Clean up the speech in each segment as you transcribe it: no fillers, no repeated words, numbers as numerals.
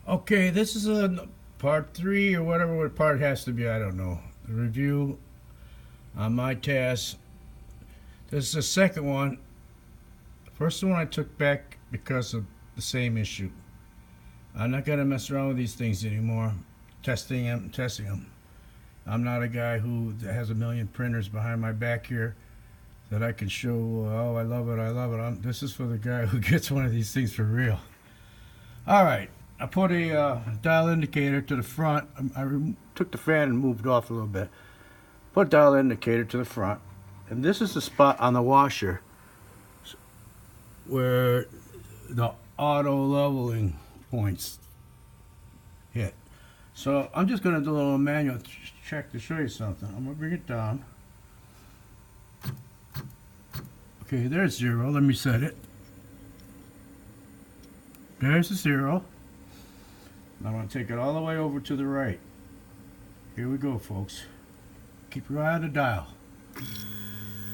Okay, this is a part three or whatever what part has to be. I don't know. The review on my task. This is the second one. The first one I took back because of the same issue. I'm not gonna mess around with these things anymore. Testing them. I'm not a guy who has a million printers behind my back here that I can show. Oh, I love it. I love it. This is for the guy who gets one of these things for real. All right. I put a dial indicator to the front. Took the fan and moved off a little bit. Put a dial indicator to the front. And this is the spot on the washer where the auto leveling points hit. So I'm just going to do a little manual check to show you something. I'm going to bring it down. Okay, there's 0. Let me set it. There's the 0. I'm going to take it all the way over to the right. Here we go, folks. Keep your eye on the dial.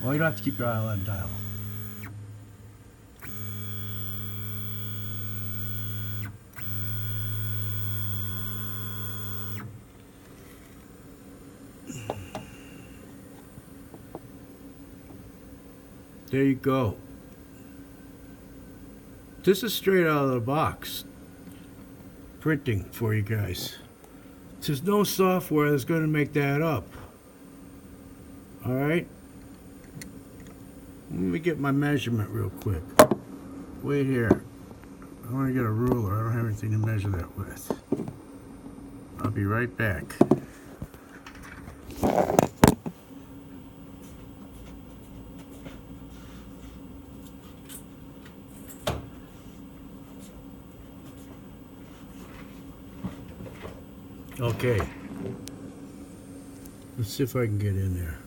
Well, you don't have to keep your eye on the dial. There you go. This is straight out of the box printing for you guys. There's no software that's going to make that up. Alright? Let me get my measurement real quick. Wait here. I want to get a ruler. I don't have anything to measure that with. I'll be right back. Okay. Let's see if I can get in there.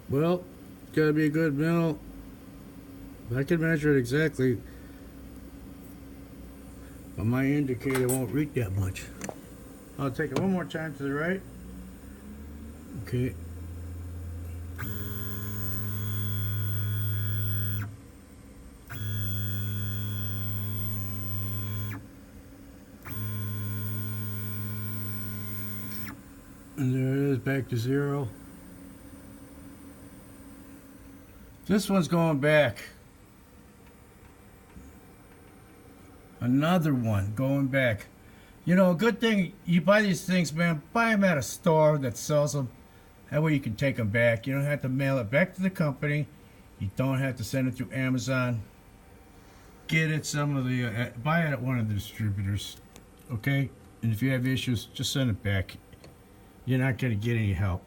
Well, it's gotta be a good mill. I can measure it exactly, but my indicator won't read that much. I'll take it one more time to the right. Okay. And there it is, back to 0. This one's going back. Another one going back. You know, a good thing you buy these things, man, buy them at a store that sells them. That way you can take them back. You don't have to mail it back to the company. You don't have to send it through Amazon. Get it buy it at one of the distributors. Okay? And if you have issues, just send it back. You're not going to get any help.